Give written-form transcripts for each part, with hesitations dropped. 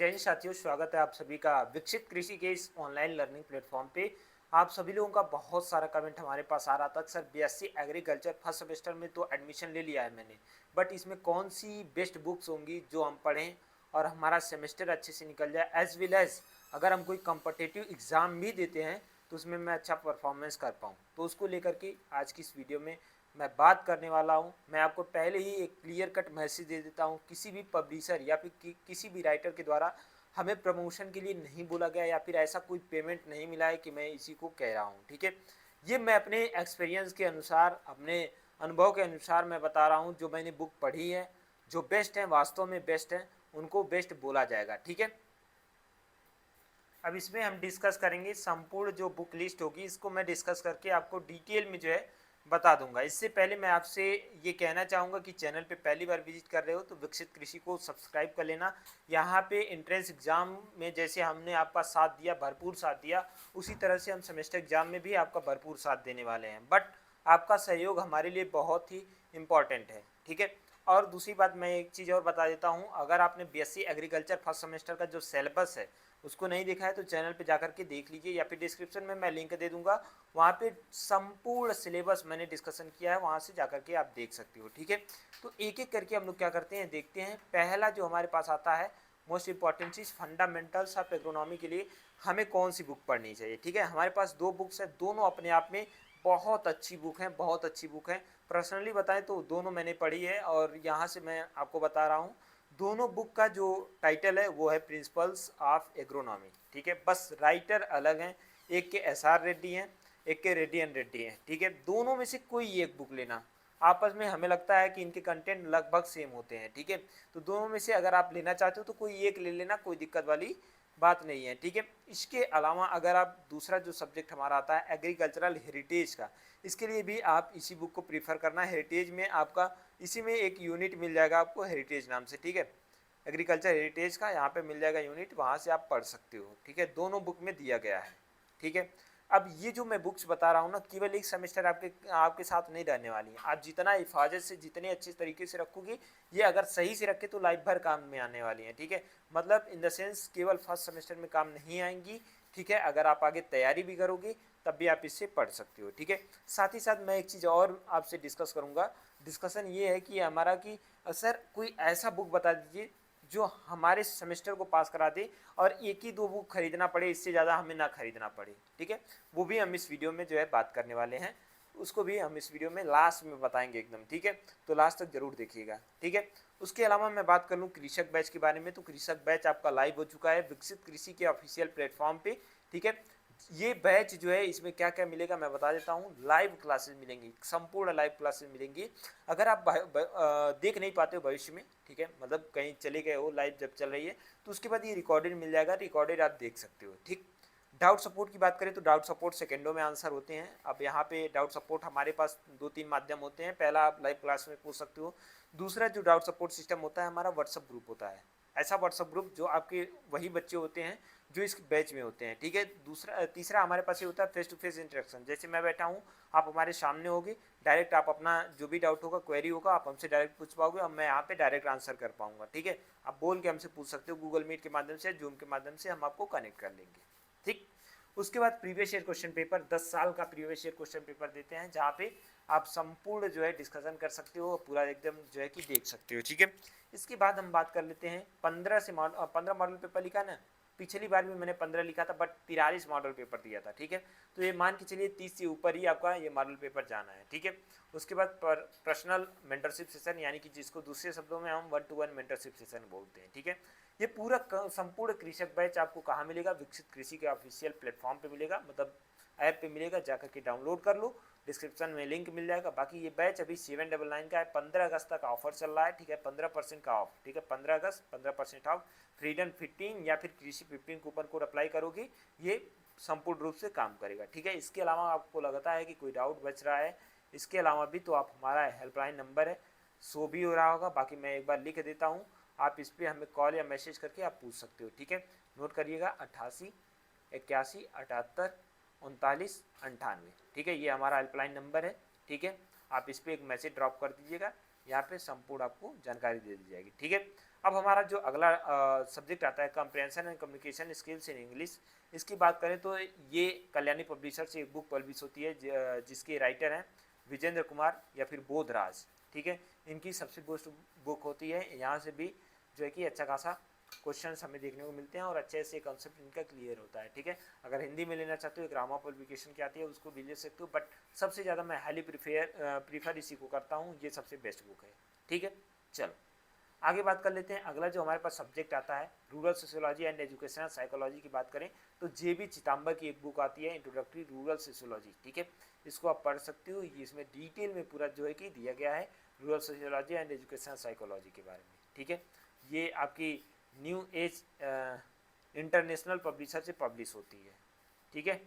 जय हिंद साथियों, स्वागत है आप सभी का विकसित कृषि के इस ऑनलाइन लर्निंग प्लेटफॉर्म पे। आप सभी लोगों का बहुत सारा कमेंट हमारे पास आ रहा था कि sir BSc agriculture first semester में तो एडमिशन ले लिया है मैंने, बट इसमें कौन सी बेस्ट बुक्स होंगी जो हम पढ़ें और हमारा सेमेस्टर अच्छे से निकल जाए, एज वेल एज अगर हम कोई कम्पटिटिव एग्ज़ाम भी देते हैं तो उसमें मैं अच्छा परफॉर्मेंस कर पाऊँ। तो उसको लेकर के आज की इस वीडियो में मैं बात करने वाला हूं। मैं आपको पहले ही एक क्लियर कट मैसेज दे देता हूं, किसी भी पब्लिशर या फिर किसी भी राइटर के द्वारा हमें प्रमोशन के लिए नहीं बोला गया या फिर ऐसा कोई पेमेंट नहीं मिला है कि मैं इसी को कह रहा हूं। ठीक है, ये मैं अपने एक्सपीरियंस के अनुसार, अपने अनुभव के अनुसार मैं बता रहा हूं। जो मैंने बुक पढ़ी है, जो बेस्ट है, वास्तव में बेस्ट है, उनको बेस्ट बोला जाएगा। ठीक है, अब इसमें हम डिस्कस करेंगे संपूर्ण जो बुक लिस्ट होगी, इसको मैं डिस्कस करके आपको डिटेल में जो है बता दूंगा। इससे पहले मैं आपसे ये कहना चाहूँगा कि चैनल पे पहली बार विजिट कर रहे हो तो विकसित कृषि को सब्सक्राइब कर लेना। यहाँ पे एंट्रेंस एग्जाम में जैसे हमने आपका साथ दिया, भरपूर साथ दिया, उसी तरह से हम सेमेस्टर एग्जाम में भी आपका भरपूर साथ देने वाले हैं। बट आपका सहयोग हमारे लिए बहुत ही इम्पॉर्टेंट है। ठीक है, और दूसरी बात मैं एक चीज़ और बता देता हूँ, अगर आपने बीएससी एग्रीकल्चर फर्स्ट सेमेस्टर का जो सिलेबस है उसको नहीं देखा है तो चैनल पे जाकर के देख लीजिए, या फिर डिस्क्रिप्शन में मैं लिंक दे दूंगा, वहाँ पे संपूर्ण सिलेबस मैंने डिस्कशन किया है, वहाँ से जाकर के आप देख सकते हो। ठीक है, तो एक एक करके हम लोग क्या करते हैं, देखते हैं। पहला जो हमारे पास आता है, most important cheese, fundamentals of agronomy के लिए हमें कौन सी बुक पढ़नी चाहिए। ठीक है, हमारे पास दो बुक्स है, दोनों अपने आप में बहुत अच्छी बुक हैं, बहुत अच्छी बुक हैं। पर्सनली बताएं तो दोनों मैंने पढ़ी है और यहाँ से मैं आपको बता रहा हूँ। दोनों बुक का जो टाइटल है वो है प्रिंसिपल्स ऑफ एग्रोनॉमी। ठीक है, बस राइटर अलग हैं, एक के एस आर रेड्डी हैं, एक के रेड्डी एंड रेड्डी हैं। ठीक है, दोनों में से कोई एक बुक लेना। आपस में हमें लगता है कि इनके कंटेंट लगभग सेम होते हैं। ठीक है, तो दोनों में से अगर आप लेना चाहते हो तो कोई एक ले लेना, कोई दिक्कत वाली बात नहीं है। ठीक है, इसके अलावा अगर आप दूसरा जो सब्जेक्ट हमारा आता है एग्रीकल्चरल हेरिटेज का, इसके लिए भी आप इसी बुक को प्रीफर करना। हेरिटेज में आपका इसी में एक यूनिट मिल जाएगा आपको हेरिटेज नाम से। ठीक है, एग्रीकल्चर हेरिटेज का यहाँ पे मिल जाएगा यूनिट, वहाँ से आप पढ़ सकते हो। ठीक है, दोनों बुक में दिया गया है। ठीक है, अब ये जो मैं बुक्स बता रहा हूँ ना, केवल एक सेमेस्टर आपके साथ नहीं रहने वाली है। आप जितना हिफाजत से, जितने अच्छे तरीके से रखोगे, ये अगर सही से रखे तो लाइफ भर काम में आने वाली है। ठीक है, मतलब इन द सेंस केवल फर्स्ट सेमेस्टर में काम नहीं आएंगी। ठीक है, अगर आप आगे तैयारी भी करोगे तब भी आप इससे पढ़ सकते हो। ठीक है, साथ ही साथ मैं एक चीज़ और आपसे डिस्कस करूँगा। डिस्कशन ये है कि हमारा कि सर कोई ऐसा बुक बता दीजिए जो हमारे सेमेस्टर को पास करा दे और एक ही दो बुक खरीदना पड़े, इससे ज़्यादा हमें ना खरीदना पड़े। ठीक है, वो भी हम इस वीडियो में जो है बात करने वाले हैं, उसको भी हम इस वीडियो में लास्ट में बताएंगे एकदम। ठीक है, तो लास्ट तक जरूर देखिएगा। ठीक है, उसके अलावा मैं बात कर लूँ कृषक बैच के बारे में, तो कृषक बैच आपका लाइव हो चुका है विकसित कृषि के ऑफिशियल प्लेटफॉर्म पे। ठीक है, ये बैच जो है इसमें क्या क्या मिलेगा मैं बता देता हूँ। लाइव क्लासेस मिलेंगी, संपूर्ण लाइव क्लासेस मिलेंगी। अगर आप देख नहीं पाते हो भविष्य में, ठीक है, मतलब कहीं चले गए हो, लाइव जब चल रही है तो उसके बाद ये रिकॉर्डेड मिल जाएगा, रिकॉर्डेड आप देख सकते हो। ठीक, डाउट सपोर्ट की बात करें तो डाउट सपोर्ट सेकेंडों में आंसर होते हैं। अब यहाँ पे डाउट सपोर्ट हमारे पास दो तीन माध्यम होते हैं। पहला, आप लाइव क्लास में पूछ सकते हो। दूसरा जो डाउट सपोर्ट सिस्टम होता है हमारा, व्हाट्सअप ग्रुप होता है। ऐसा व्हाट्सअप ग्रुप जो आपके वही बच्चे होते हैं जो इस बैच में होते हैं। ठीक है, दूसरा तीसरा हमारे पास ये होता है फेस टू फेस इंटरेक्शन। जैसे मैं बैठा हूँ, आप हमारे सामने होगे, डायरेक्ट आप अपना जो भी डाउट होगा, क्वेरी होगा, आप हमसे डायरेक्ट पूछ पाओगे और मैं यहाँ पे डायरेक्ट आंसर कर पाऊंगा। ठीक है, आप बोल के हमसे पूछ सकते हो, गूगल मीट के माध्यम से, जूम के माध्यम से हम आपको कनेक्ट कर लेंगे। ठीक, उसके बाद प्रीवियस ईयर क्वेश्चन पेपर, 10 साल का प्रीवियस ईयर क्वेश्चन पेपर देते हैं, जहाँ पे आप संपूर्ण जो है डिस्कशन कर सकते हो, पूरा एकदम जो है कि देख सकते हो। ठीक है, इसके बाद हम बात कर लेते हैं 15 मॉडल पेपर लिखा ना। पिछली बार भी मैंने 15 लिखा था, बट 43 मॉडल पेपर दिया था। ठीक है, तो ये मान के चलिए 30 से ऊपर ही आपका ये मॉडल पेपर जाना है। ठीक है, उसके बाद पर्सनल मेंटरशिप सेशन, यानी कि जिसको दूसरे शब्दों में हम 1-to-1 मेंटरशिप सेशन बोलते हैं। ठीक है, ये पूरा संपूर्ण कृषक बैच आपको कहाँ मिलेगा, विकसित कृषि के ऑफिशियल प्लेटफॉर्म पे मिलेगा, मतलब ऐप पे मिलेगा, जाकर के डाउनलोड कर लो, डिस्क्रिप्शन में लिंक मिल जाएगा। बाकी ये बैच अभी 799 का है, 15 अगस्त तक ऑफर चल रहा है। ठीक है, 15% का ऑफ। ठीक है, 15 अगस्त 15% ऑफ, फ्रीडम 15 या फिर कृषि 15 कूपन कोड अप्लाई करोगे, ये संपूर्ण रूप से काम करेगा। ठीक है, इसके अलावा आपको लगता है कि कोई डाउट बच रहा है, इसके अलावा भी तो आप हमारा हेल्पलाइन नंबर है, शो भी हो रहा होगा, बाकी मैं एक बार लिख देता हूँ, आप इस पर हमें कॉल या मैसेज करके आप पूछ सकते हो। ठीक है, नोट करिएगा, 88 81 78 39 98। ठीक है, ये हमारा हेल्पलाइन नंबर है। ठीक है, आप इस पर एक मैसेज ड्रॉप कर दीजिएगा, यहाँ पे संपूर्ण आपको जानकारी दे दी जाएगी। ठीक है, अब हमारा जो अगला सब्जेक्ट आता है comprehension and communication skills in English, इसकी बात करें तो ये कल्याणी पब्लिशर से एक बुक पब्लिश होती है जिसके राइटर हैं विजेंद्र कुमार या फिर बोधराज, ठीक है। इनकी सबसे बेस्ट बुक होती है, यहाँ से भी जो है कि अच्छा खासा क्वेश्चन हमें देखने को मिलते हैं और अच्छे से कॉन्सेप्ट इनका क्लियर होता है, ठीक है। अगर हिंदी में लेना चाहते हो एक रामा पब्लिकेशन की आती है उसको भी ले सकते हो, बट सबसे ज़्यादा मैं हाईली प्रीफर इसी को करता हूँ, ये सबसे बेस्ट बुक है, ठीक है। चलो आगे बात कर लेते हैं। अगला जो हमारे पास सब्जेक्ट आता है rural sociology and educational psychology की बात करें तो जे.बी. चिदंबर की एक बुक आती है इंट्रोडक्टरी रूरल सोशियोलॉजी, ठीक है। इसको आप पढ़ सकते हो, इसमें डिटेल में पूरा जो है कि दिया गया है rural sociology and educational psychology के बारे में, ठीक है। ये आपकी न्यू एज इंटरनेशनल पब्लिशर से पब्लिश होती है, ठीक है।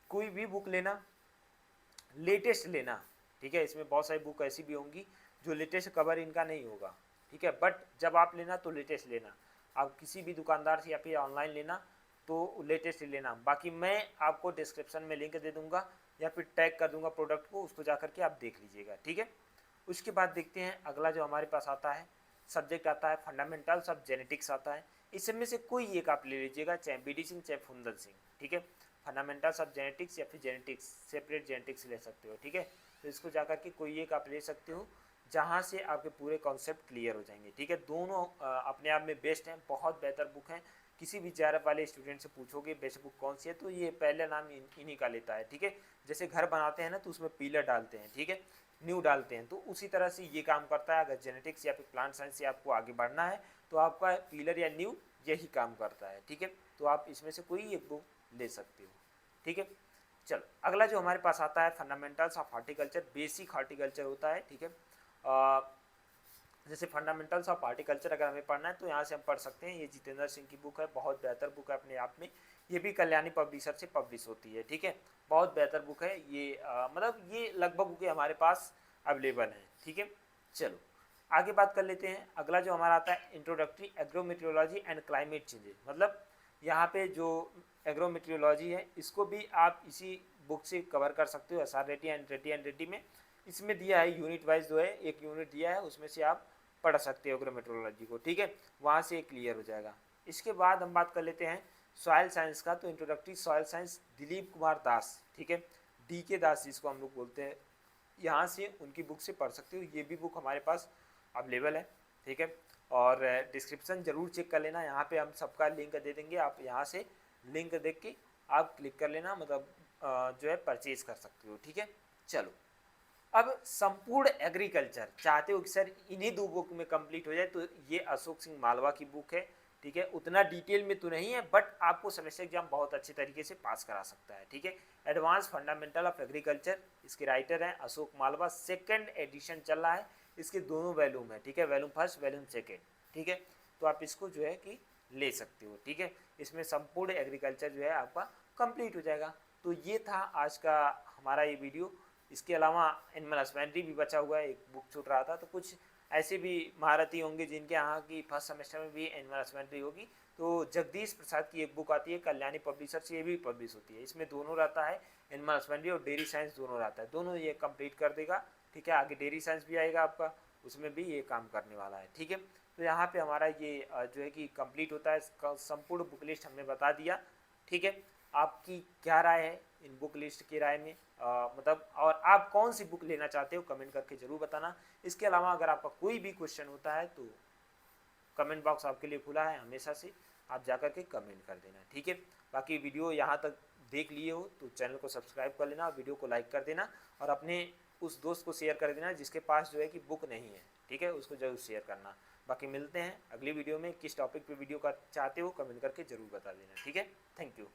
कोई भी बुक लेना लेटेस्ट लेना, ठीक है। इसमें बहुत सारी बुक ऐसी भी होंगी जो लेटेस्ट कवर इनका नहीं होगा, ठीक है, बट जब आप लेना तो लेटेस्ट लेना, आप किसी भी दुकानदार से या फिर ऑनलाइन लेना तो लेटेस्ट लेना। बाकी मैं आपको डिस्क्रिप्शन में लिंक दे दूंगा या फिर टैग कर दूंगा प्रोडक्ट को, उसको जा करके आप देख लीजिएगा, ठीक है। उसके बाद देखते हैं अगला जो हमारे पास आता है सब्जेक्ट आता है फंडामेंटल्स ऑफ जेनेटिक्स आता है। इसमें से कोई एक आप ले लीजिएगा, चाहे बी.डी. सिंह चाहे फुंदन सिंह, ठीक है। फंडामेंटल्स ऑफ जेनेटिक्स या फिर जेनेटिक्स सेपरेट जेनेटिक्स ले सकते हो, ठीक है। तो इसको जा करके कोई एक आप ले सकते हो जहाँ से आपके पूरे कॉन्सेप्ट क्लियर हो जाएंगे, ठीक है। दोनों अपने आप में बेस्ट हैं, बहुत बेहतर बुक हैं। किसी भी JRF वाले स्टूडेंट से पूछोगे बेस्ट बुक कौन सी है तो ये पहला नाम इन्हीं का लेता है, ठीक है। जैसे घर बनाते हैं ना तो उसमें पिलर डालते हैं, ठीक है, न्यू डालते हैं, तो उसी तरह से ये काम करता है। अगर जेनेटिक्स या फिर प्लांट साइंस से आपको आगे बढ़ना है तो आपका पिलर या न्यू यही काम करता है, ठीक है। तो आप इसमें से कोई एक बुक ले सकते हो, ठीक है। चलो अगला जो हमारे पास आता है fundamentals of horticulture, basic horticulture होता है, ठीक है। जैसे फंडामेंटल्स ऑफ हॉर्टिकल्चर अगर हमें पढ़ना है तो यहाँ से हम पढ़ सकते हैं, ये जितेंद्र सिंह की बुक है, बहुत बेहतर बुक है अपने आप में। ये भी कल्याणी पब्लिशर से पब्लिश होती है, ठीक है। बहुत बेहतर बुक है ये, मतलब ये लगभग बुकें हमारे पास अवेलेबल हैं, ठीक है। चलो आगे बात कर लेते हैं। अगला जो हमारा आता है इंट्रोडक्टरी एग्रोमेट्रियोलॉजी एंड क्लाइमेट चेंजेस, मतलब यहाँ पे जो एग्रोमेट्रियोलॉजी है इसको भी आप इसी बुक से कवर कर सकते हो, SR रेड्डी में। इसमें दिया है यूनिट वाइज जो है, एक यूनिट दिया है उसमें से आप पढ़ सकते हो एग्रोमेट्रोलॉजी को, ठीक है, वहाँ से क्लियर हो जाएगा। इसके बाद हम बात कर लेते हैं सॉयल साइंस का, तो introductory soil science Dilip Kumar Das, ठीक है, DK दास जिसको हम लोग बोलते हैं, यहाँ से उनकी बुक से पढ़ सकते हो। ये भी बुक हमारे पास अवेलेबल है, ठीक है। और डिस्क्रिप्शन जरूर चेक कर लेना, यहाँ पे हम सबका लिंक दे देंगे, आप यहाँ से लिंक देख के आप क्लिक कर लेना, मतलब जो है परचेज कर सकते हो, ठीक है। चलो अब संपूर्ण एग्रीकल्चर चाहते हो कि सर इन्हीं दो बुक में कंप्लीट हो जाए, तो ये अशोक सिंह मालवा की बुक है, ठीक है। उतना डिटेल में तो नहीं है बट आपको सेमेस्टर एग्जाम बहुत अच्छे तरीके से पास करा सकता है, ठीक है। एडवांस फंडामेंटल ऑफ एग्रीकल्चर, इसके राइटर हैं अशोक मालवा, सेकंड एडिशन चल रहा है, इसके दोनों वैल्यूम है, ठीक है, वैल्यूम फर्स्ट वैल्यूम सेकेंड, ठीक है। तो आप इसको जो है कि ले सकते हो, ठीक है। इसमें संपूर्ण एग्रीकल्चर जो है आपका कंप्लीट हो जाएगा। तो ये था आज का हमारा ये वीडियो। इसके अलावा एनिमल हस्बेंड्री भी बचा हुआ है, एक बुक छूट रहा था, तो कुछ ऐसे भी महारथी होंगे जिनके यहाँ की फर्स्ट सेमेस्टर में भी एनिमल हस्बेंड्री होगी, तो जगदीश प्रसाद की एक बुक आती है कल्याणी पब्लिशर से, ये भी पब्लिश होती है। इसमें दोनों रहता है, एनिमल हस्बेंड्री और डेयरी साइंस दोनों रहता है, दोनों ये कंप्लीट कर देगा, ठीक है। आगे डेयरी साइंस भी आएगा आपका, उसमें भी ये काम करने वाला है, ठीक है। तो यहाँ पे हमारा ये जो है कि कंप्लीट होता है, संपूर्ण बुक लिस्ट हमने बता दिया, ठीक है। आपकी क्या राय है इन बुक लिस्ट की राय में, मतलब और आप कौन सी बुक लेना चाहते हो कमेंट करके ज़रूर बताना। इसके अलावा अगर आपका कोई भी क्वेश्चन होता है तो कमेंट बॉक्स आपके लिए खुला है हमेशा से, आप जाकर के कमेंट कर देना, ठीक है। बाकी वीडियो यहाँ तक देख लिए हो तो चैनल को सब्सक्राइब कर लेना, वीडियो को लाइक कर देना और अपने उस दोस्त को शेयर कर देना जिसके पास जो है कि बुक नहीं है, ठीक है, उसको जरूर शेयर करना। बाकी मिलते हैं अगली वीडियो में, किस टॉपिक पे वीडियो का चाहते हो कमेंट करके ज़रूर बता देना, ठीक है। Thank you.